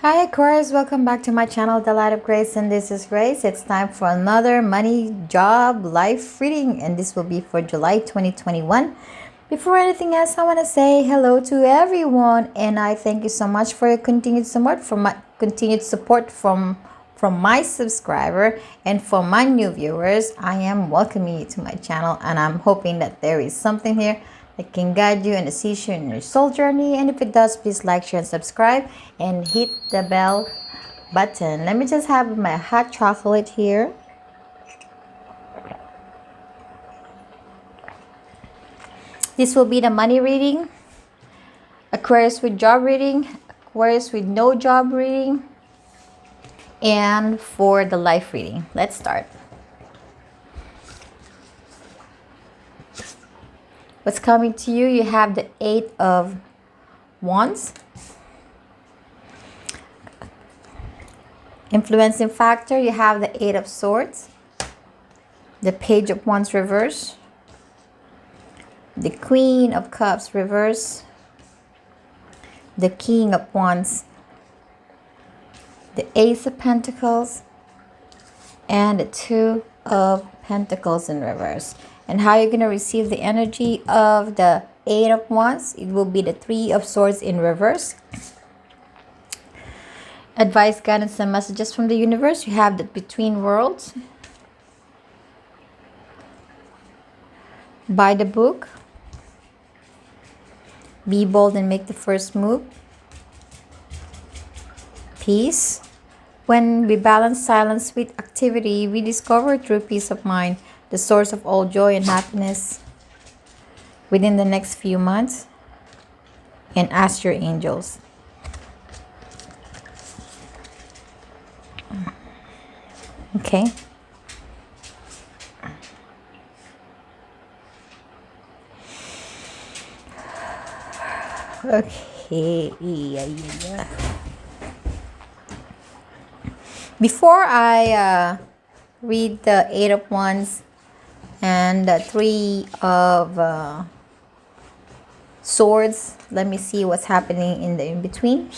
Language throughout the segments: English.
Hi Aquarius, welcome back to my channel, The Light of Grace, and this is Grace. It's time for another money, job, life reading, and this will be for July 2021. Before anything else, I want to say hello to everyone, and I thank you so much for your continued support from my subscriber and for my new viewers. I am welcoming you to my channel, and I'm hoping that there is something here that can guide you and assist you in your soul journey. And if it does, please like, share, and subscribe, and hit the bell button. Let me just have my hot chocolate here. This will be the money reading, Aquarius with job reading, Aquarius with no job reading, and for the life reading. Let's start. What's coming to you? You have the 8 of Wands. Influencing factor, you have the 8 of Swords, the Page of Wands reverse, the Queen of Cups reverse, the King of Wands, the Ace of Pentacles, and the 2 of Pentacles in reverse. And how you're going to receive the energy of the 8 of Wands, it will be the 3 of Swords in reverse. Advice, guidance, and messages from the universe. You have the Between Worlds, By the Book, Be Bold and Make the First Move, Peace. When we balance silence with activity, we discover true peace of mind, the source of all joy and happiness within the next few months. And ask your angels. Okay. Okay. Yeah. Before I read the 8 of Wands and the 3 of Swords, let me see what's happening in the in-between.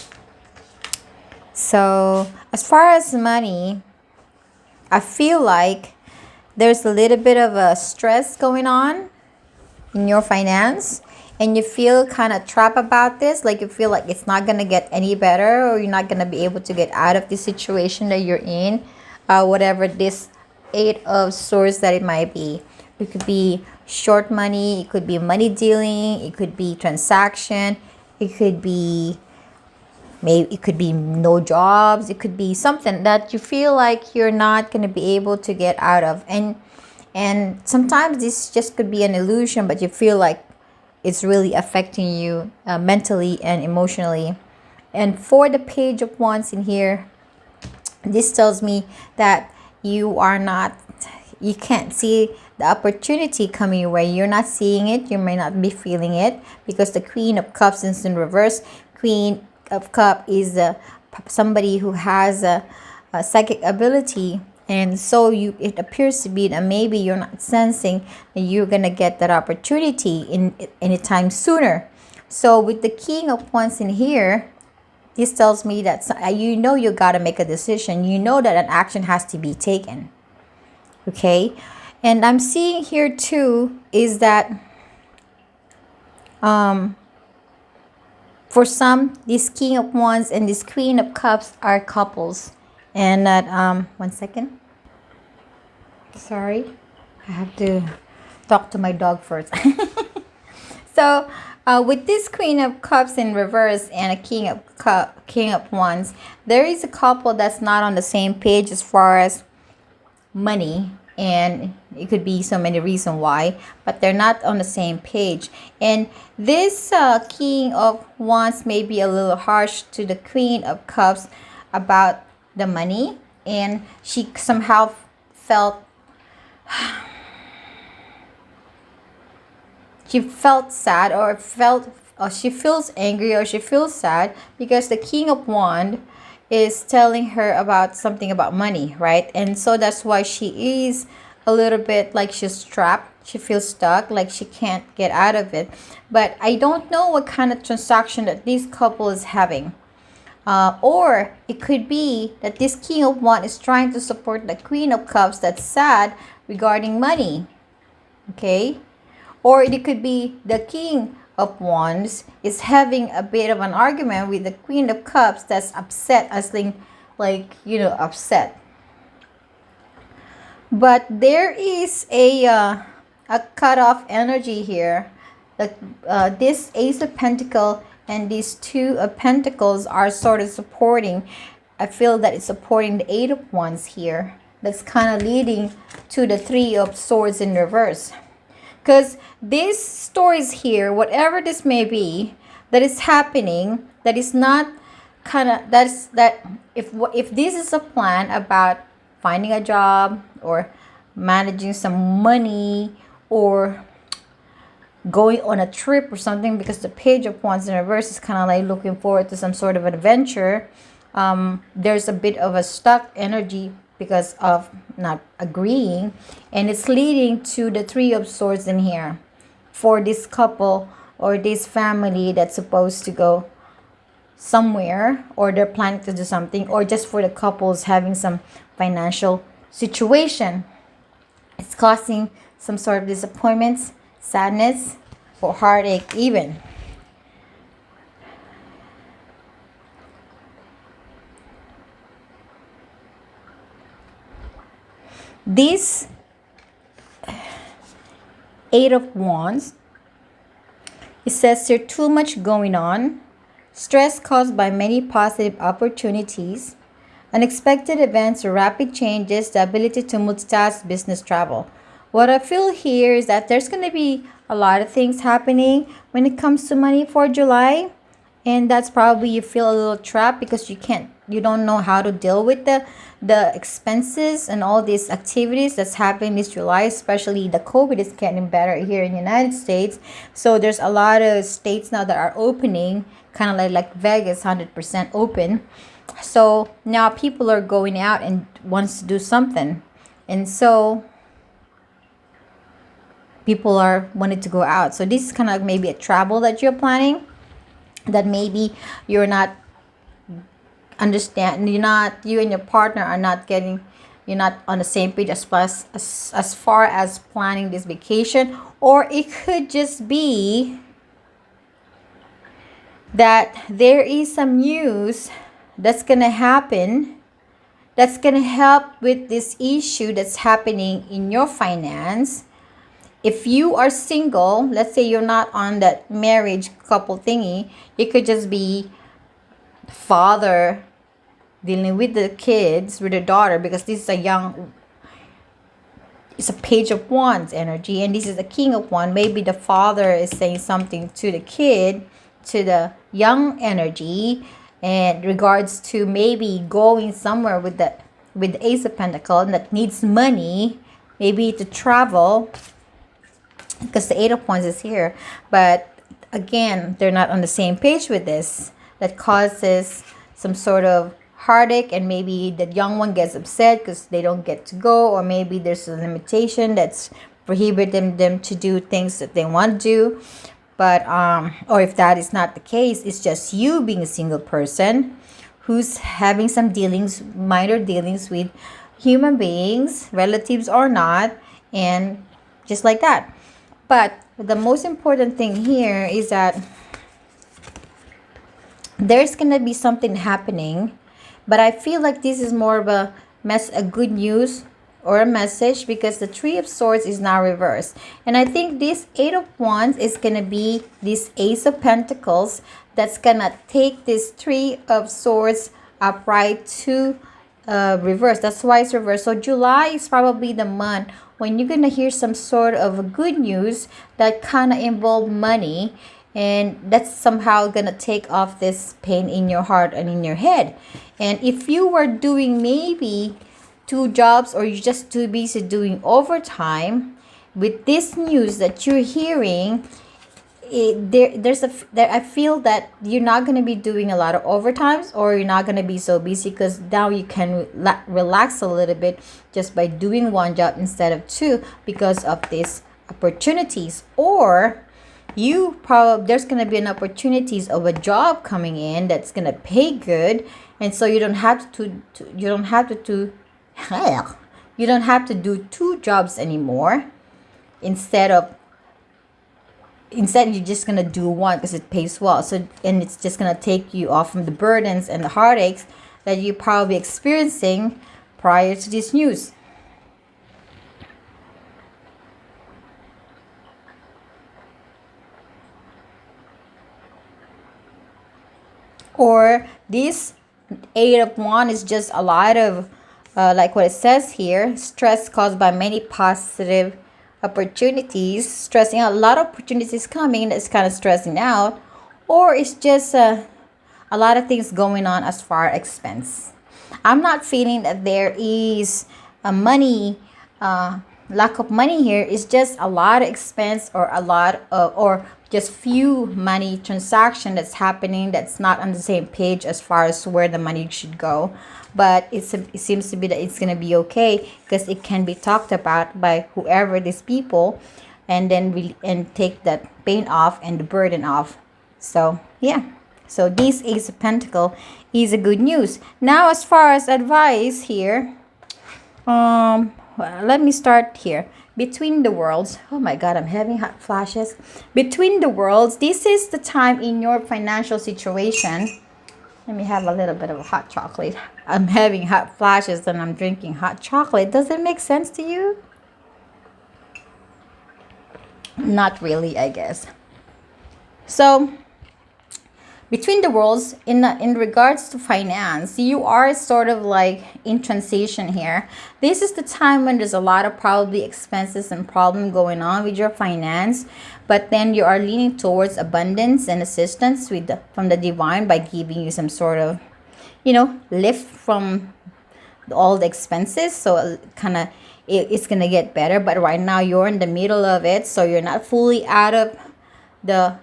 So, as far as money, I feel like there's a little bit of a stress going on in your finance, and you feel kind of trapped about this, like you feel like it's not going to get any better, or you're not going to be able to get out of the situation that you're in, whatever this 8 of Swords that it might be. It could be short money, it could be money dealing, it could be transaction, it could be no jobs, it could be something that you feel like you're not going to be able to get out of, and sometimes this just could be an illusion, but you feel like it's really affecting you mentally and emotionally. And for the Page of Wands in here, this tells me that you can't see the opportunity coming your way. You're not seeing it, you may not be feeling it, because the Queen of Cups is in reverse. Queen of Cup is somebody who has a psychic ability, and so it appears to be that maybe you're not sensing that you're gonna get that opportunity in anytime sooner. So with the King of Wands in here, this tells me that you gotta make a decision. You know that an action has to be taken. Okay, and I'm seeing here too is that for some, this King of Wands and this Queen of Cups are couples. And that, one second. Sorry. I have to talk to my dog first. So, with this Queen of Cups in reverse and a King of Wands, there is a couple that's not on the same page as far as money. And it could be so many reasons why, but they're not on the same page. And this King of Wands may be a little harsh to the Queen of Cups about the money, and she somehow felt sad, or she feels angry, or she feels sad because the King of Wands is telling her about something about money, right? And so that's why she is a little bit like she's trapped. She feels stuck, like she can't get out of it. But I don't know what kind of transaction that this couple is having. Or it could be that this King of Wands is trying to support the Queen of Cups that's sad regarding money. Okay? Or it could be the King of Wands is having a bit of an argument with the Queen of Cups that's upset, as in, like, upset. But there is a cut-off energy here. That this Ace of Pentacles and these Two of Pentacles are sort of supporting. I feel that it's supporting the Eight of Wands here. That's kind of leading to the Three of Swords in reverse. Because these stories here, whatever this may be, that is happening, that is not if this is a plan about finding a job or managing some money or going on a trip or something, because the Page of Wands in reverse is kind of like looking forward to some sort of adventure. There's a bit of a stuck energy because of not agreeing, and it's leading to the Three of Swords in here for this couple or this family that's supposed to go somewhere, or they're planning to do something, or just for the couples having some financial situation. It's causing some sort of disappointments, sadness, or heartache even. This Eight of Wands, it says there's too much going on, stress caused by many positive opportunities, unexpected events or rapid changes, the ability to multitask, business travel. What I feel here is that there's going to be a lot of things happening when it comes to money for July. And that's probably you feel a little trapped because you don't know how to deal with the expenses and all these activities that's happening this July, especially the COVID is getting better here in the United States. So there's a lot of states now that are opening, kind of like Vegas, 100% open. So now people are going out and wants to do something. And so people are wanting to go out. So this is kind of like maybe a travel that you're planning, that maybe you're not you and your partner are not on the same page as far as planning this vacation. Or it could just be that there is some news that's gonna happen that's gonna help with this issue that's happening in your finance. If you are single, let's say you're not on that marriage couple thingy, it could just be father dealing with the kids, with the daughter, because this is it's a Page of Wands energy, and this is a King of Wands. Maybe the father is saying something to the kid, to the young energy, and regards to maybe going somewhere with the Ace of Pentacles that needs money, maybe to travel, because the Eight of Wands is here. But again, they're not on the same page with this. That causes some sort of heartache, and maybe the young one gets upset because they don't get to go, or maybe there's a limitation that's prohibiting them to do things that they want to do. But or if that is not the case, it's just you being a single person who's having some minor dealings with human beings, relatives or not, and just like that. But the most important thing here is that there's gonna be something happening, but I feel like this is more of a good news or a message, because the Three of Swords is now reversed. And I think this Eight of Wands is gonna be this Ace of Pentacles that's gonna take this Three of Swords upright to reverse. That's why it's reversed. So July is probably the month when you're gonna hear some sort of good news that kind of involve money, and that's somehow gonna take off this pain in your heart and in your head. And if you were doing maybe 2 jobs, or you're just too busy doing overtime, with this news that you're hearing, I feel that you're not going to be doing a lot of overtimes, or you're not going to be so busy, because now you can relax a little bit just by doing 1 job instead of 2 because of these opportunities. Or there's going to be an opportunities of a job coming in that's going to pay good, and so you don't have you don't have to do two jobs anymore. Instead you're just gonna do one because it pays well. So, and it's just gonna take you off from the burdens and the heartaches that you're probably experiencing prior to this news. Or this Eight of Wands is just a lot of, like what it says here, stress caused by many positive opportunities, stressing out. A lot of opportunities coming that's kind of stressing out. Or it's just a lot of things going on as far as expense. I'm not feeling that there is a money, lack of money here. It's just a lot of expense, or a lot of, or just few money transaction that's happening that's not on the same page as far as where the money should go. But it seems to be that it's going to be okay because it can be talked about by whoever these people, and then and take that pain off and the burden off. So yeah, so this Ace of Pentacle is a good news. Now as far as advice here, well, let me start here. Between the worlds, oh my god, I'm having hot flashes. Between the worlds, this is the time in your financial situation. Let me have a little bit of hot chocolate. I'm having hot flashes and I'm drinking hot chocolate. Does it make sense to you? Not really, I guess. So between the worlds, in regards to finance, you are sort of like in transition here. This is the time when there's a lot of probably expenses and problem going on with your finance, but then you are leaning towards abundance and assistance from the divine by giving you some sort of, lift from all the expenses. So kind of it's gonna get better, but right now you're in the middle of it, so you're not fully out of the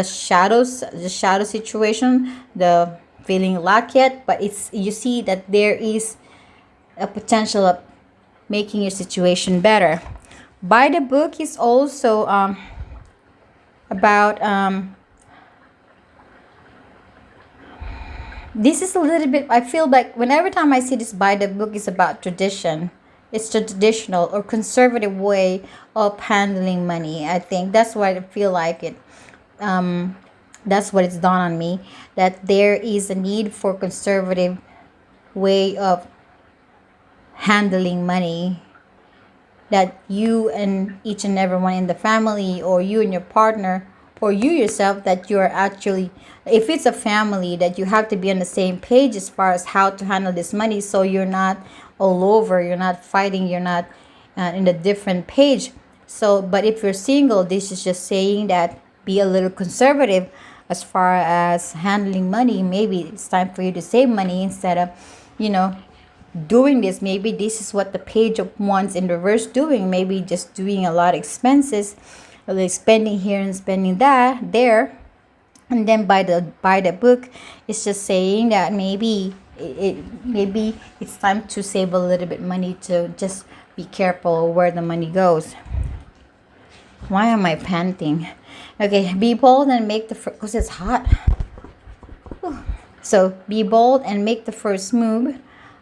shadow situation, the feeling lack yet, but you see that there is a potential of making your situation better. By the book is also about this is a little bit, I feel like whenever time I see this by the book is about tradition. It's the traditional or conservative way of handling money. I think that's why I feel like it. That's what it's dawned on me, that there is a need for conservative way of handling money, that you and each and everyone in the family, or you and your partner, or you yourself, that you're actually, if it's a family, that you have to be on the same page as far as how to handle this money, so you're not all over, you're not fighting, you're not in a different page. So but if you're single, this is just saying that be a little conservative as far as handling money. Maybe it's time for you to save money instead of, doing this. Maybe this is what the Page of Wands in reverse doing. Maybe just doing a lot of expenses, like spending here and spending that there. And then by the book, it's just saying that maybe it's time to save a little bit money, to just be careful where the money goes. Why am I panting? Okay, be bold and make the first, because it's hot. So be bold and make the first move.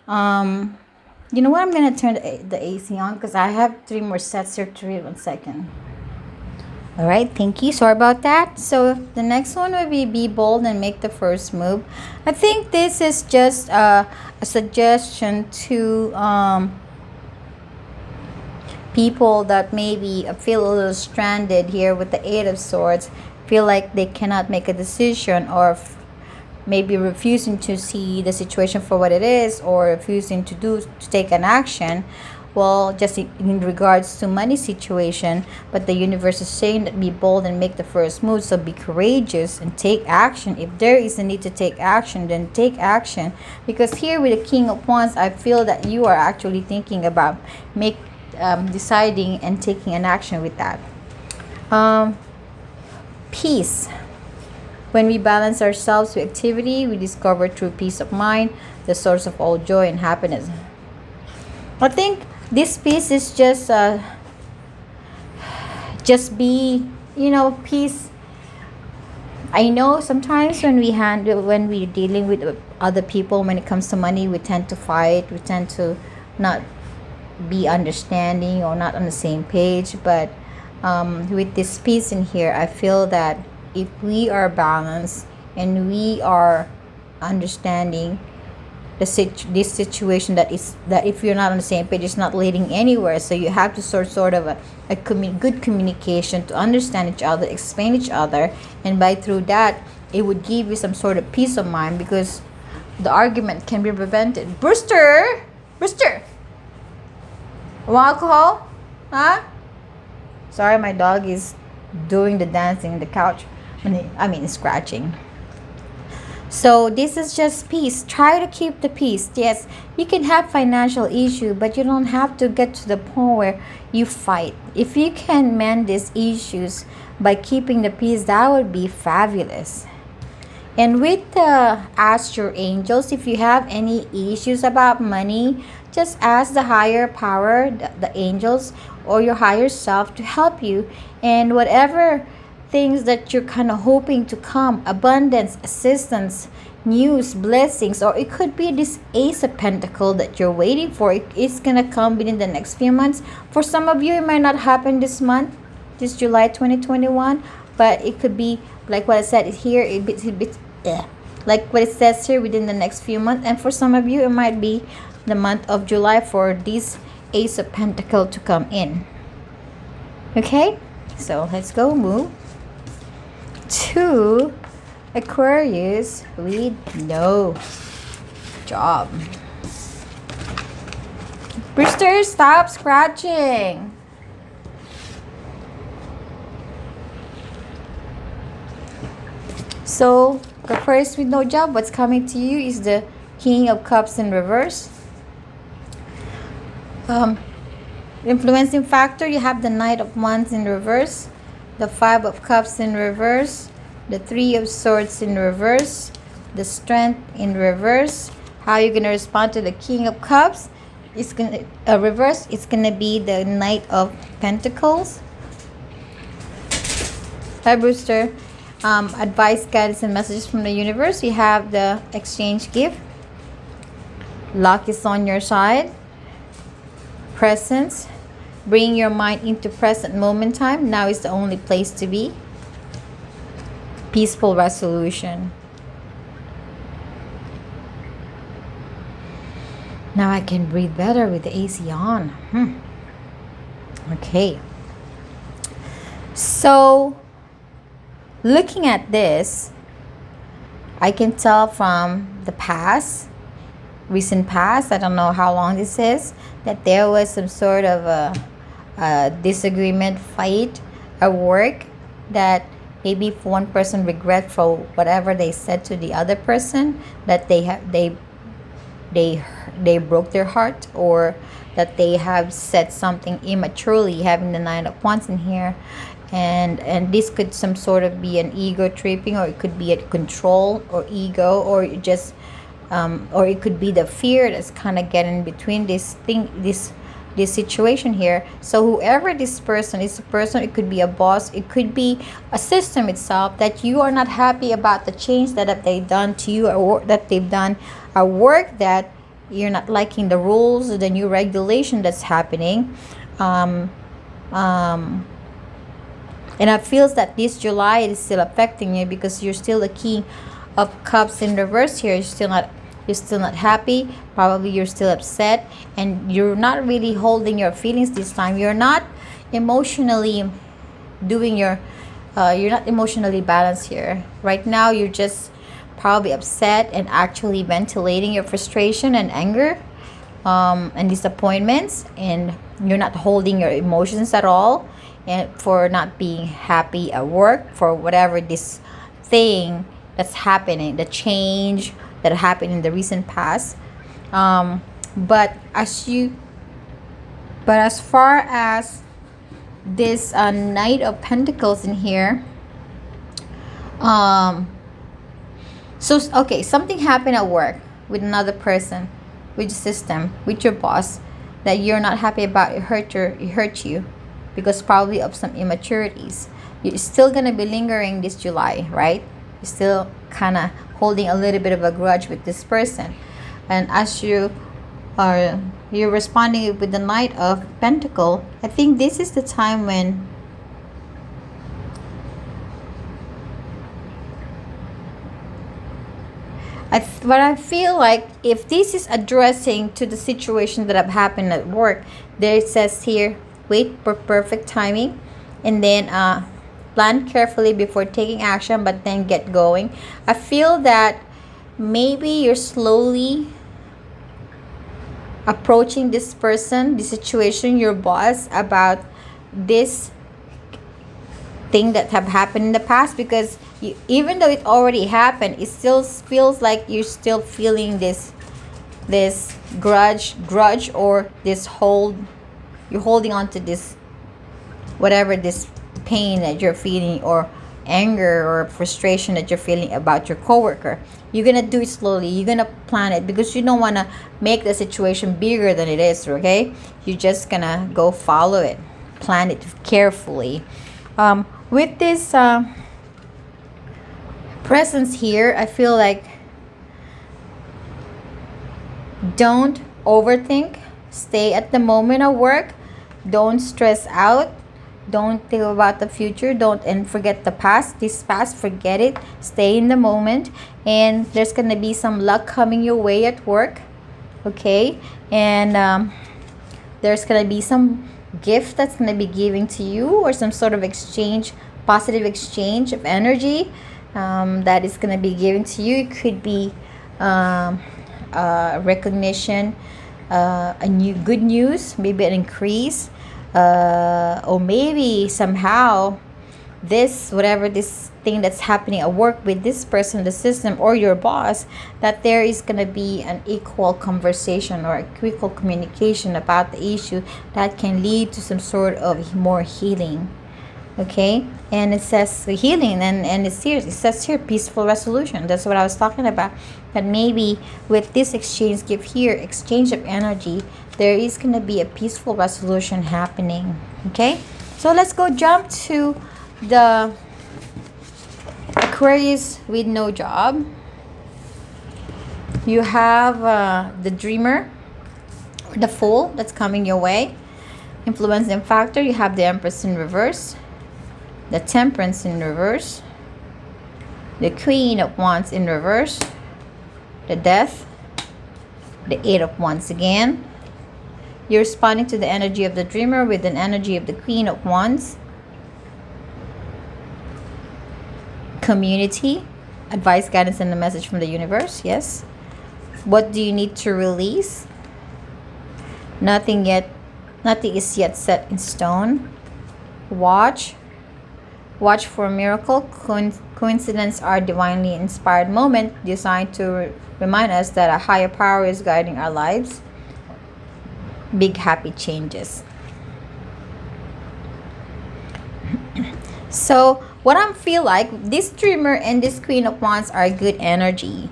You know what? I'm gonna turn the AC on because I have 3 more sets here to read. 1 second. All right, thank you. Sorry about that. So the next one would be bold and make the first move. I think this is just a suggestion to people that maybe feel a little stranded here with the Eight of Swords, feel like they cannot make a decision, or maybe refusing to see the situation for what it is, or refusing to take an action. Well, just in regards to money situation, but the universe is saying that be bold and make the first move. So be courageous and take action. If there is a need to take action, then take action. Because here with the King of Wands, I feel that you are actually thinking about deciding and taking an action with that. Peace. When we balance ourselves with activity, we discover true peace of mind, the source of all joy and happiness. I think this piece is just be peace. I know sometimes when we're dealing with other people, when it comes to money, we tend to fight. We tend to not be understanding or not on the same page. But with this piece in here, I feel that if we are balanced and we are understanding this situation, that if you're not on the same page, it's not leading anywhere. So you have to sort of a good communication to understand each other, explain each other, and by through that, it would give you some sort of peace of mind, because the argument can be prevented. Brewster, want alcohol? Huh? Sorry, my dog is doing the dancing in the couch. Scratching. So this is just peace. Try to keep the peace. Yes, you can have financial issue, but you don't have to get to the point where you fight. If you can mend these issues by keeping the peace, that would be fabulous. And with ask your angels, if you have any issues about money, just ask the higher power, the angels, or your higher self to help you. And whatever things that you're kind of hoping to come, abundance, assistance, news, blessings, or it could be this Ace of Pentacles that you're waiting for. It's gonna come within the next few months. For some of you, it might not happen this month, this July 2021, but it could be like what I said here. Like what it says here, within the next few months. And for some of you, it might be the month of July for this Ace of Pentacles to come in. Okay, so let's go move to Aquarius with no job. Brewster, stop scratching. So Aquarius with no job, what's coming to you is the King of Cups in reverse. Influencing factor, you have the Knight of Wands in reverse, the Five of Cups in reverse, the Three of Swords in reverse, the Strength in reverse. How you're gonna respond to the King of Cups? It's gonna reverse. It's gonna be the Knight of Pentacles. Hi, Brewster. Advice, guidance, and messages from the universe. You have the Exchange gift. Luck is on your side. Presence. Bring your mind into present moment time. Now is the only place to be. Peaceful resolution. Now I can breathe better with the AC on. Okay. So, looking at this, I can tell from the past, recent past, I don't know how long this is, that there was some sort of a disagreement, fight at work, that maybe if one person regret for whatever they said to the other person, that they broke their heart, or that they have said something immaturely, having the Nine of Wands in here. And this could some sort of be an ego tripping, or it could be a control or ego, or just or it could be the fear that's kind of getting between this situation here. So whoever this person is, a person, it could be a boss, it could be a system itself, that you are not happy about the change that they've done to you, or that they've done a work, that you're not liking the rules, the new regulation that's happening. And I feel that this July is still affecting you, because you're still the King of Cups in reverse here. You're still not happy. Probably you're still upset, and you're not really holding your feelings this time. You're not emotionally doing your you're not emotionally balanced here. Right now, you're just probably upset and actually ventilating your frustration and anger and disappointments, and you're not holding your emotions at all, and for not being happy at work, for whatever this thing that's happening, the change that happened in the recent past. But as far as this Knight of Pentacles in here, okay, something happened at work with another person, with the system, with your boss, that you're not happy about. It hurt you. because probably of some immaturities. You're still gonna be lingering this July, right? You're still kind of holding a little bit of a grudge with this person. And as you're responding with the Knight of Pentacle, I think this is the time when what I feel like, if this is addressing to the situation that have happened at work, there it says here, wait for perfect timing, and then plan carefully before taking action, but then get going. I feel that maybe you're slowly approaching this person, this situation, your boss, about this thing that have happened in the past, because even though it already happened, it still feels like you're still feeling this grudge, or this you're holding on to this, whatever, this pain that you're feeling, or anger or frustration that you're feeling about your coworker. You're gonna do it slowly. You're gonna plan it, because you don't want to make the situation bigger than it is. Okay, you're just gonna go follow it, plan it carefully. With this presence here, I feel like don't overthink. Stay at the moment of work. Don't stress out. Don't think about the future. And forget the past. This past, forget it. Stay in the moment. And there's gonna be some luck coming your way at work. Okay, and there's gonna be some gift that's gonna be given to you, or some sort of exchange, positive exchange of energy that is gonna be given to you. It could be recognition, a new good news, maybe an increase, or maybe somehow this, whatever this thing that's happening at work with this person, the system, or your boss, that there is going to be an equal conversation or equal communication about the issue that can lead to some sort of more healing. Okay, and it says healing, and it's here, it says here peaceful resolution. That's what I was talking about, that maybe with this exchange gift here, exchange of energy, there is going to be a peaceful resolution happening. Okay, so let's go jump to the Aquarius with no job. You have the dreamer, the fool that's coming your way. Influencing factor, you have the Empress in reverse, the Temperance in reverse, the Queen of Wands in reverse, the Death, the Eight of Wands again. You're responding to the energy of the dreamer with an energy of the Queen of Wands. Community, advice, guidance, and a message from the universe. Yes. What do you need to release? Nothing is yet set in stone. Watch for a miracle. Coincidence are divinely inspired moment designed to remind us that a higher power is guiding our lives. Big happy changes. So what I feel like, this dreamer and this Queen of Wands are good energy,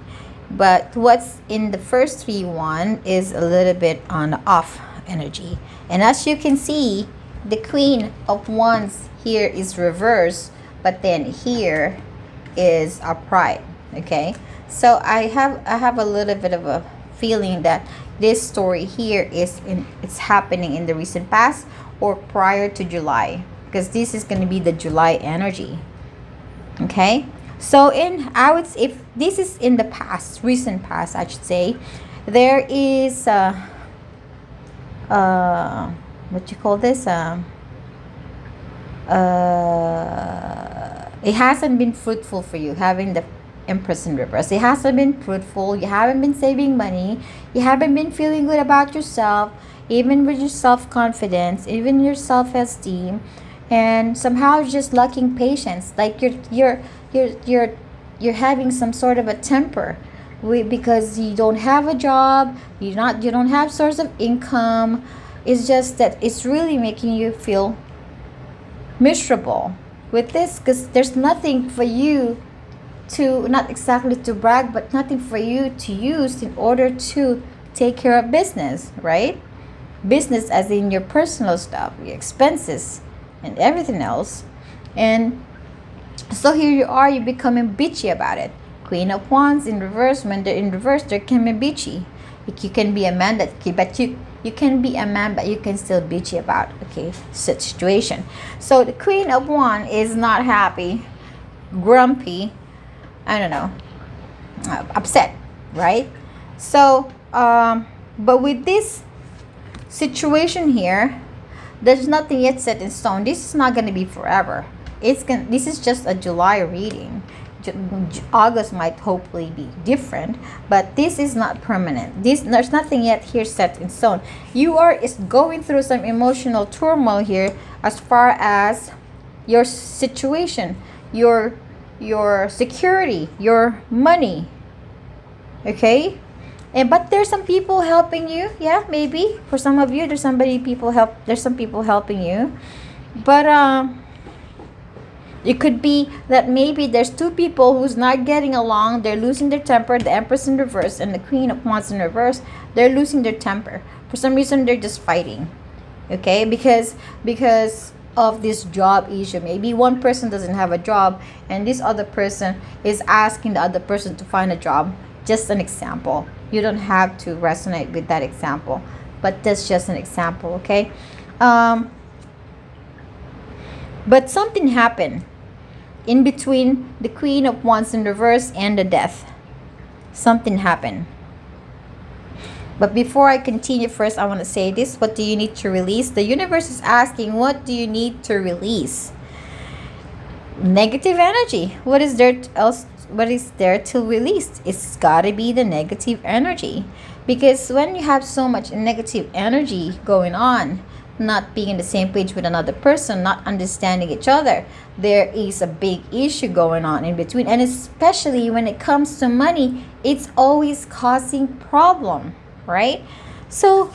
but what's in the first one is a little bit on off energy. And as you can see, the Queen of Wands here is reversed, but then here is upright. Okay, so I have a little bit of a feeling that this story here it's happening in the recent past or prior to July, because this is going to be the July energy. Okay, so if this is in the past, recent past, I should say, there is what you call this, it hasn't been fruitful for you having the Empress in reverse. It hasn't been fruitful. You haven't been saving money. You haven't been feeling good about yourself, even with your self-confidence, even your self-esteem, and somehow you're just lacking patience. Like you're having some sort of a temper because you don't have a job. You don't have source of income. It's just that it's really making you feel miserable with this, because there's nothing for you to, not exactly to brag, but nothing for you to use in order to take care of business, right? Business as in your personal stuff, your expenses, and everything else. And so here you are, you're becoming bitchy about it. Queen of Wands in reverse, when they're in reverse, they can be bitchy. You can be a man that, but you can be a man, but you can still bitchy about, okay, situation. So the Queen of Wands is not happy, grumpy, I don't know, upset, right? So, but with this situation here, there's nothing yet set in stone. This is not going to be forever. This is just a July reading. August might hopefully be different, but this is not permanent. There's nothing yet here set in stone. You are is going through some emotional turmoil here as far as your situation, your security, your money. Okay? But there's some people helping you. Yeah, maybe for some of you there's some people helping you. But it could be that maybe there's two people who's not getting along. They're losing their temper. The Empress in reverse and the Queen of Wands in reverse. They're losing their temper. For some reason, they're just fighting. Okay? Because of this job issue. Maybe one person doesn't have a job and this other person is asking the other person to find a job. Just an example. You don't have to resonate with that example. But that's just an example, okay? But something happened in between the Queen of Wands in reverse and the Death. Something happened. But before I continue, first I want to say this. What do you need to release? The universe is asking, what do you need to release? Negative energy. What is there to release? It's got to be the negative energy. Because when you have so much negative energy going on, not being in the same page with another person, not understanding each other, there is a big issue going on in between. And especially when it comes to money, it's always causing problem, right? So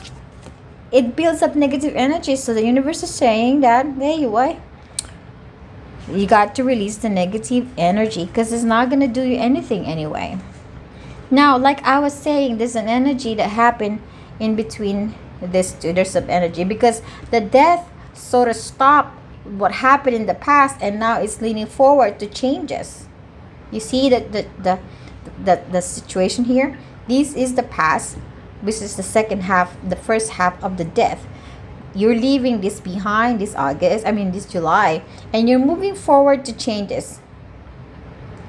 it builds up negative energy. So the universe is saying that, hey, you got to release the negative energy because it's not going to do you anything anyway. Now, like I was saying, there's an energy that happened in between this two. There's some energy because the Death sort of stopped what happened in the past and now it's leaning forward to changes. You see that the situation here? This is the past. This is the first half of the Death. You're leaving this behind this July, and you're moving forward to changes.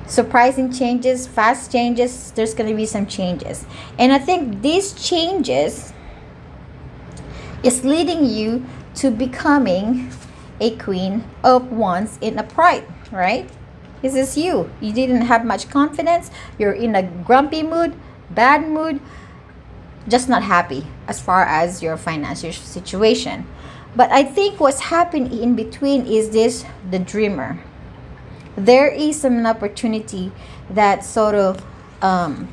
Surprising changes, fast changes. There's going to be some changes. And I think these changes is leading you to becoming a Queen of Wands in upright, right? This is you. You didn't have much confidence. You're in a grumpy mood, bad mood, just not happy as far as your financial situation. But I think what's happening in between is the dreamer. There is an opportunity that's sort of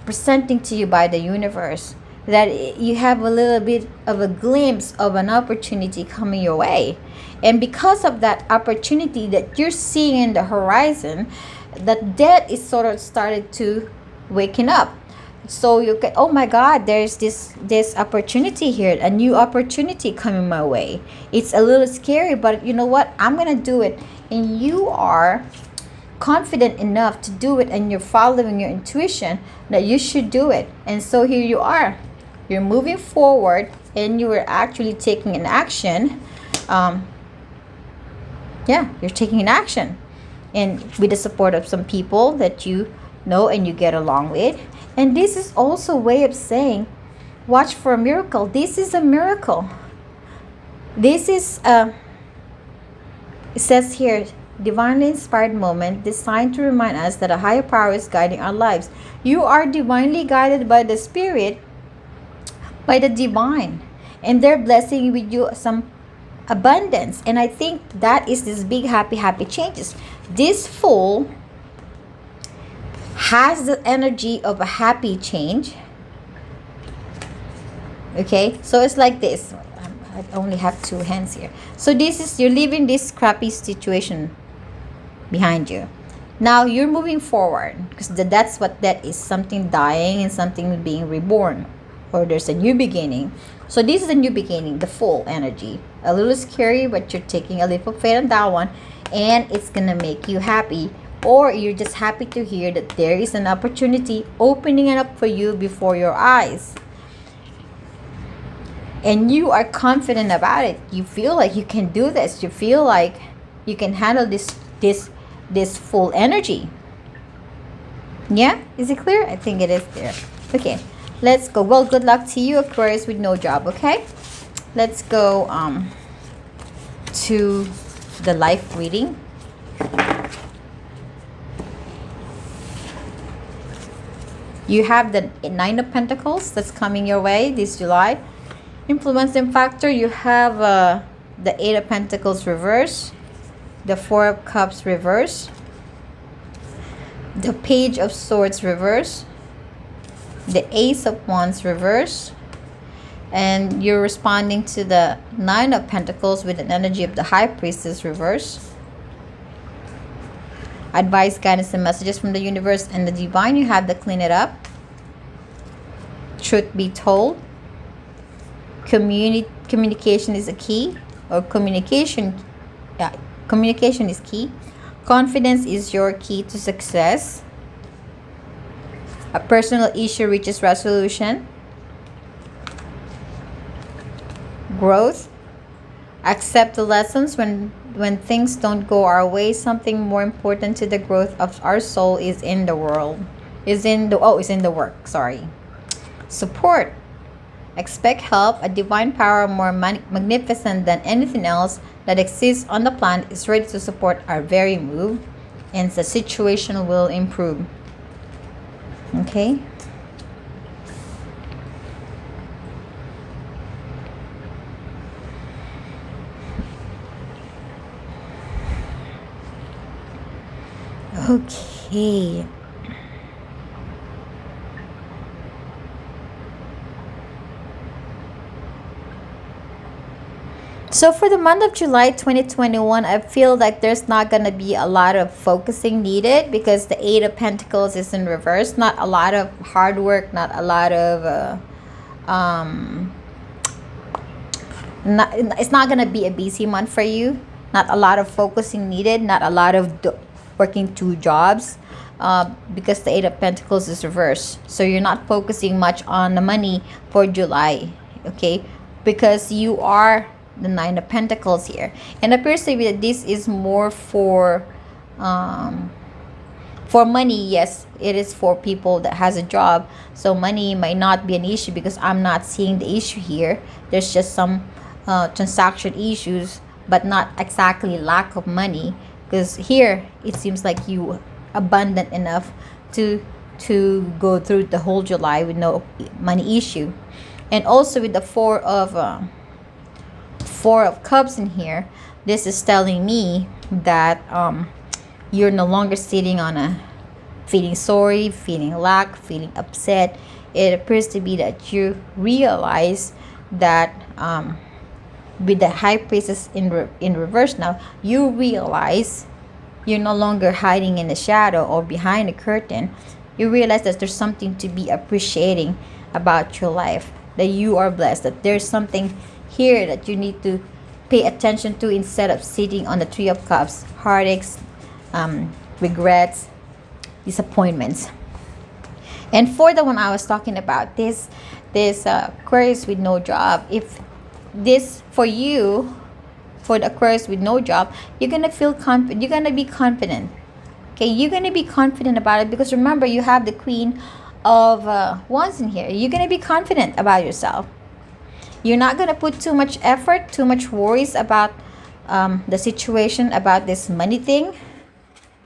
presenting to you by the universe, that you have a little bit of a glimpse of an opportunity coming your way. And because of that opportunity that you're seeing in the horizon, that Death is sort of started to waking up. So you get, oh my God, there's this opportunity here, a new opportunity coming my way. It's a little scary, but you know what? I'm going to do it. And you are confident enough to do it, and you're following your intuition that you should do it. And so here you are. You're moving forward and you are actually taking an action. You're taking an action. And with the support of some people that you know and you get along with. And this is also a way of saying, watch for a miracle. This is a miracle. This is it says here, divinely inspired moment designed to remind us that a higher power is guiding our lives. You are divinely guided by the Spirit, by the divine, and they're blessing with you some abundance. And I think that is this big happy changes. This Fool has the energy of a happy change. Okay, so it's like this. I only have two hands here. So this is, you're leaving this crappy situation behind you. Now you're moving forward, because that's what that is, something dying and something being reborn or there's a new beginning. So this is a new beginning, the full energy. A little scary, but you're taking a leap of faith on that one, and it's gonna make you happy. Or you're just happy to hear that there is an opportunity opening it up for you before your eyes. And you are confident about it. You feel like you can do this. You feel like you can handle this full energy. Yeah, is it clear? I think it is clear. Okay, let's go. Well, good luck to you, Aquarius with no job. Okay, let's go to the life reading. You have the Nine of Pentacles that's coming your way this July. Influencing factor, you have the Eight of Pentacles reverse, the Four of Cups reverse, the Page of Swords reverse, the Ace of Wands reverse, and you're responding to the Nine of Pentacles with an energy of the High Priestess reverse. Advice, guidance, and messages from the universe and the divine. You have to clean it up. Truth be told. Communication is a key, or communication is key. Confidence is your key to success. A personal issue reaches resolution. Growth. Accept the lessons when things don't go our way. Something more important to the growth of our soul is in the world. Is in the work. Sorry. Support. Expect help. A divine power more magnificent than anything else that exists on the planet is ready to support our very move, and the situation will improve. Okay. Okay. So for the month of July 2021, I feel like there's not going to be a lot of focusing needed because the Eight of Pentacles is in reverse. Not a lot of hard work, not a lot of it's not going to be a busy month for you. Not a lot of focusing needed, not a lot of working two jobs, because the Eight of Pentacles is reversed. So you're not focusing much on the money for July, okay? Because you are the Nine of Pentacles here, and it appears to be that this is more for money. Yes, it is for people that has a job, so money might not be an issue because I'm not seeing the issue here. There's just some transaction issues, but not exactly lack of money, because here it seems like you abundant enough to go through the whole July with no money issue. And also with the Four of Cups in here, this is telling me that you're no longer sitting on a feeling sorry, feeling lack, feeling upset. It appears to be that you realize that with the High Priestess in reverse now, you realize you're no longer hiding in the shadow or behind a curtain. You realize that there's something to be appreciating about your life, that you are blessed, that there's something here that you need to pay attention to instead of sitting on the Three of Cups, heartaches, regrets, disappointments. And for the one I was talking about, this Aquarius with no job, if this for you, for the Aquarius with no job, you're gonna feel confident. You're gonna be confident. Okay, you're gonna be confident about it because remember, you have the Queen of Wands in here. You're gonna be confident about yourself. You're not going to put too much effort, too much worries about the situation, about this money thing.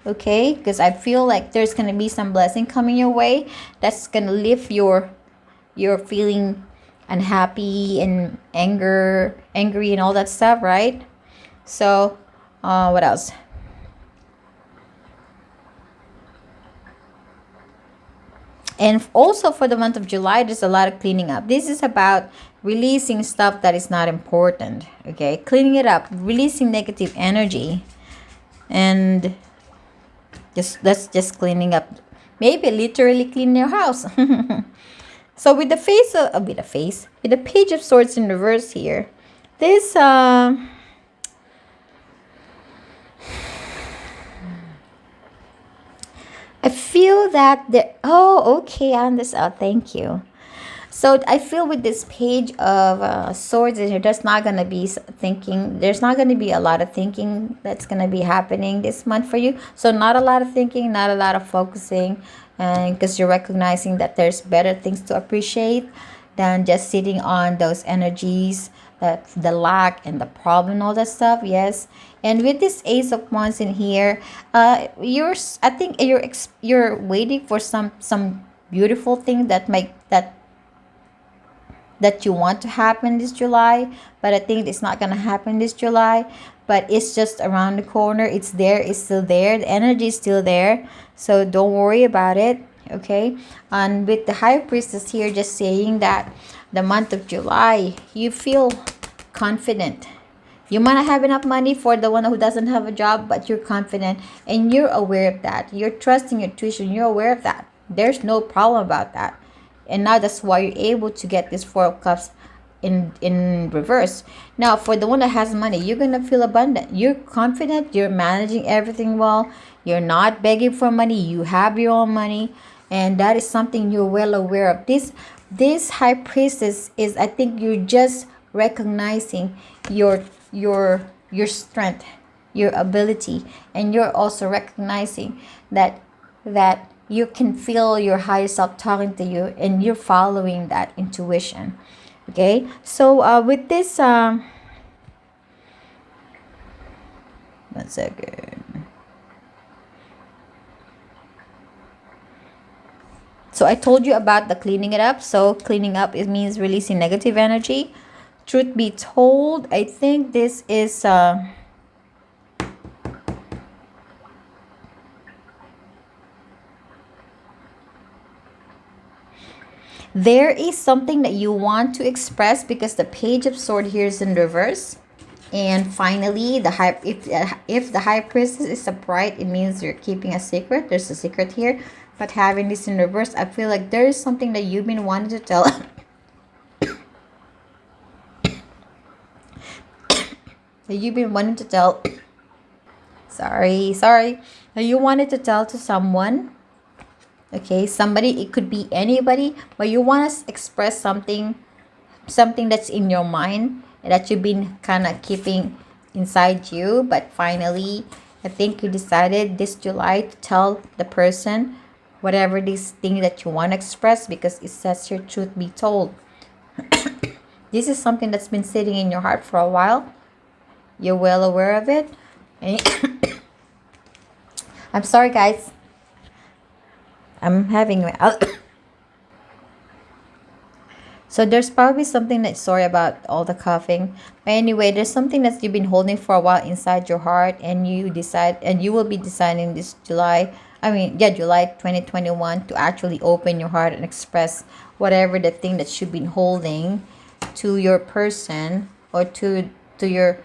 Okay? Because I feel like there's going to be some blessing coming your way that's going to lift your feeling unhappy and angry and all that stuff, right? So, what else? And also for the month of July, there's a lot of cleaning up. This is about releasing stuff that is not important. Okay, cleaning it up, releasing negative energy, and that's just cleaning up. Maybe literally clean your house. So with the with the Page of Swords in reverse here, this I feel that okay, I understand. Thank you. So I feel with this Page of Swords in here, there's not gonna be thinking. There's not gonna be a lot of thinking that's gonna be happening this month for you. So not a lot of thinking, not a lot of focusing, and because you're recognizing that there's better things to appreciate than just sitting on those energies, that the lack and the problem, all that stuff. Yes, and with this Ace of Wands in here, I think you're waiting for some beautiful thing that you want to happen this July, but I think it's not gonna happen this July. But it's just around the corner. It's there. It's still there. The energy is still there. So don't worry about it. Okay. And with the High Priestess here, just saying that the month of July, you feel confident. You might not have enough money for the one who doesn't have a job, but you're confident and you're aware of that. You're trusting your tuition. You're aware of that. There's no problem about that. And now that's why you're able to get this Four of Cups in reverse. Now for the one that has money, you're gonna feel abundant. You're confident. You're managing everything well. You're not begging for money. You have your own money, and that is something you're well aware of. This High Priestess is, I think you're just recognizing your strength, your ability, and you're also recognizing that you can feel your higher self talking to you, and you're following that intuition. Okay, so with this one second. So I told you about the cleaning it up. So cleaning up, it means releasing negative energy. Truth be told, I think this is there is something that you want to express, because the Page of Swords here is in reverse. And finally, if the High Priestess is upright, it means you're keeping a secret. There's a secret here. But having this in reverse, I feel like there is something that you've been wanting to tell. that you've been wanting to tell. Sorry. That you wanted to tell to someone. Okay, somebody, it could be anybody, but you want to express something that's in your mind that you've been kind of keeping inside you. But finally, I think you decided this July to tell the person whatever this thing that you want to express, because it says your truth be told. This is something that's been sitting in your heart for a while. You're well aware of it. And I'm sorry, guys. I'm having so there's probably something that's, sorry about all the coughing. But anyway, there's something that you've been holding for a while inside your heart, and you will be deciding this July 2021, to actually open your heart and express whatever the thing that you've been holding to your person, or to your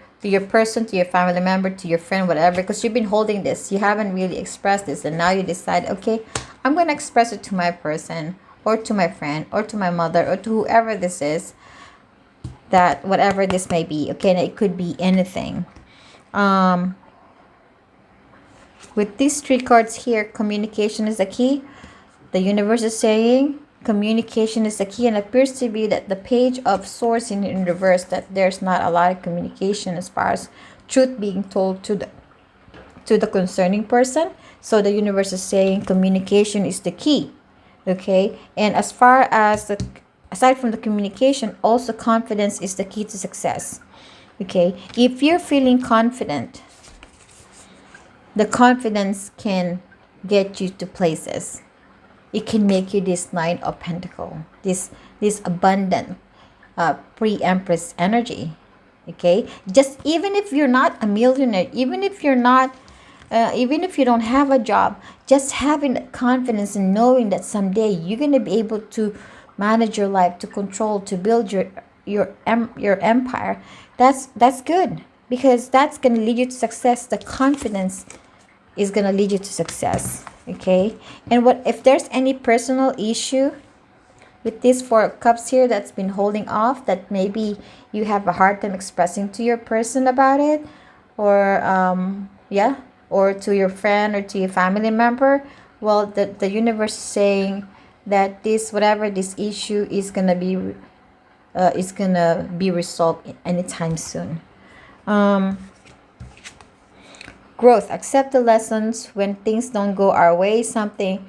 person, to your family member, to your friend, whatever, because you've been holding this. You haven't really expressed this, and now you decide, okay, I'm going to express it to my person, or to my friend, or to my mother, or to whoever this is, that whatever this may be. Okay, and it could be anything. With these three cards here, communication is the key. The universe is saying communication is the key, and it appears to be that the Page of Swords in reverse, that there's not a lot of communication as far as truth being told to the concerning person. So the universe is saying communication is the key. Okay, and as far as aside from the communication, also confidence is the key to success. Okay, if you're feeling confident, the confidence can get you to places. It can make you this Knight of Pentacles, this abundant pre-Empress energy. Okay, just even if you're not a millionaire, even if you don't have a job, just having that confidence and knowing that someday you're going to be able to manage your life, to control, to build your empire, that's good, because that's going to lead you to success. The confidence is going to lead you to success. Okay, and what if there's any personal issue with this Four of Cups here that's been holding off, that maybe you have a hard time expressing to your person about it, or yeah, or to your friend or to your family member. Well, the universe is saying that this, whatever this issue is gonna be resolved anytime soon. Growth. Accept the lessons when things don't go our way. Something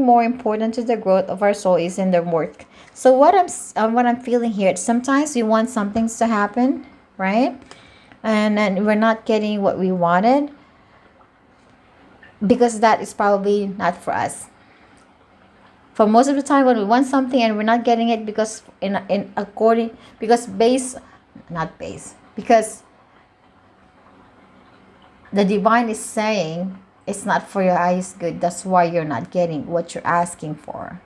more important to the growth of our soul is in the work. So what I'm feeling here, sometimes we want some things to happen, right? And we're not getting what we wanted because that is probably not for us. For most of the time, when we want something and we're not getting it because because the divine is saying it's not for your highest good. That's why you're not getting what you're asking for.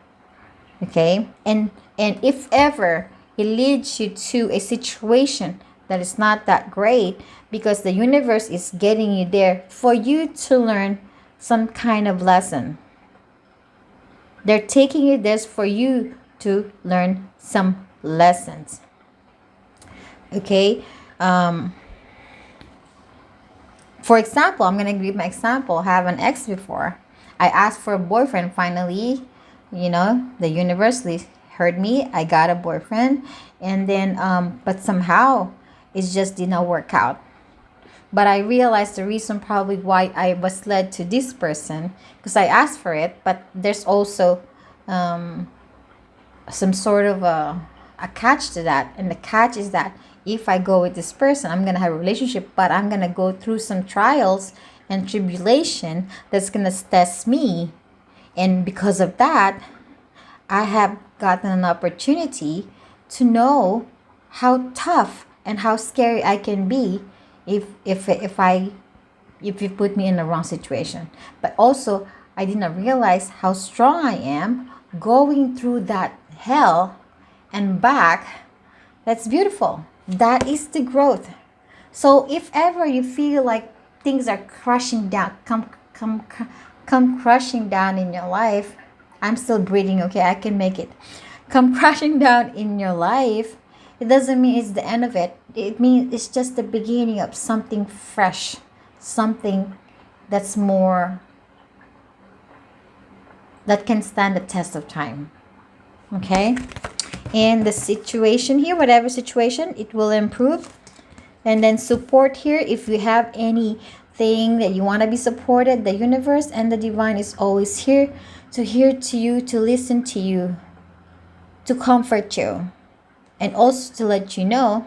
Okay? And if ever it leads you to a situation that is not that great, because the universe is getting you there for you to learn some kind of lesson. They're taking you there for you to learn some lessons. Okay? For example, I'm going to give my example. I have an ex before. I asked for a boyfriend. Finally, the universe heard me. I got a boyfriend. And then, but somehow, it just did not work out. But I realized the reason probably why I was led to this person, because I asked for it, but there's also some sort of a catch to that. And the catch is that if I go with this person, I'm going to have a relationship, but I'm going to go through some trials and tribulation that's going to test me. And because of that, I have gotten an opportunity to know how tough and how scary I can be if you put me in the wrong situation. But also, I did not realize how strong I am going through that hell and back. That's beautiful. That is the growth. So if ever you feel like things are crushing down, come crushing down in your life, I'm still breathing, okay? I can make it. Come crashing down in your life, it doesn't mean it's the end of it. It means it's just the beginning of something fresh, something that's more, that can stand the test of time. Okay? And the situation here, whatever situation, it will improve. And then support here, if you have anything that you want to be supported, the universe and the divine is always here to hear to you, to listen to you, to comfort you, and also to let you know,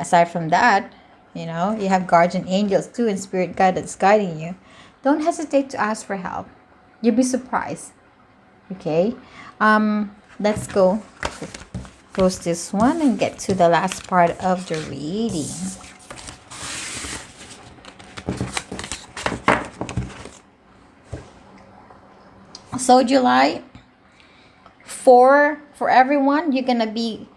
aside from that, you have guardian angels too and spirit guide that's guiding you. Don't hesitate to ask for help. You'll be surprised. Okay? Let's go close this one and get to the last part of the reading. So July, for everyone, you're gonna be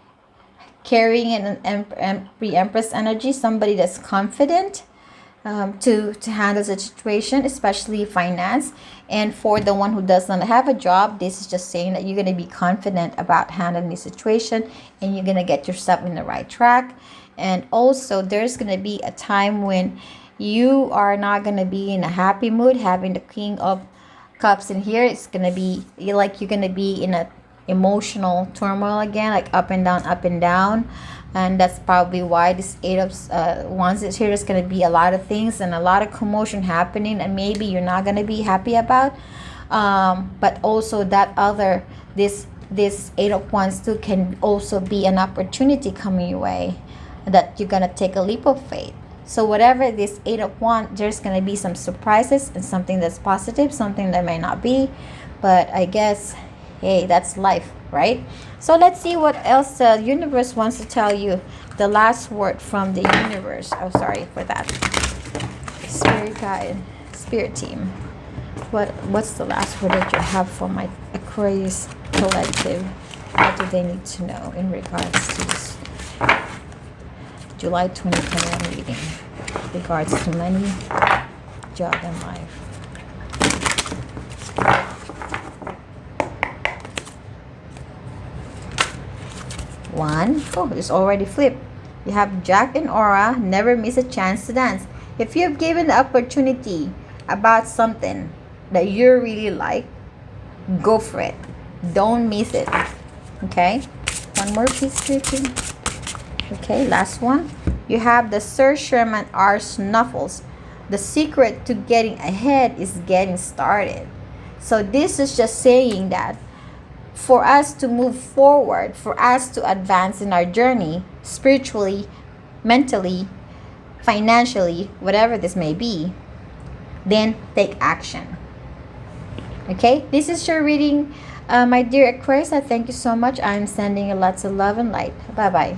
carrying an pre-empress energy, somebody that's confident to handle the situation, especially finance. And for the one who does not have a job, this is just saying that you're going to be confident about handling the situation and you're going to get yourself in the right track. And also there's going to be a time when you are not going to be in a happy mood. Having the King of Cups in here, it's going to be like you're going to be in a emotional turmoil again, like up and down. And that's probably why this Eight of Wands is here. There's going to be a lot of things and a lot of commotion happening, and maybe you're not going to be happy about. But also this Eight of Wands too can also be an opportunity coming your way that you're going to take a leap of faith. So whatever this Eight of Wands, there's going to be some surprises and something that's positive, something that may not be. But I guess, hey, that's life, right? So let's see what else the universe wants to tell you. The last word from the universe. Oh, sorry for that. Spirit guide, spirit team. What's the last word that you have for my Aquarius collective? What do they need to know in regards to this July 2021 reading? Regards to money, job, and life. 1. Oh, it's already flipped. You have Jack and Aura. Never miss a chance to dance. If you've given the opportunity about something that you really like, go for it. Don't miss it. Okay? One more piece here, please. Okay, last one. You have the Sir Sherman R. Snuffles. The secret to getting ahead is getting started. So this is just saying that for us to move forward, for us to advance in our journey, spiritually, mentally, financially, whatever this may be, then take action. Okay, this is your reading, my dear Aquarius. I thank you so much. I'm sending you lots of love and light. Bye bye.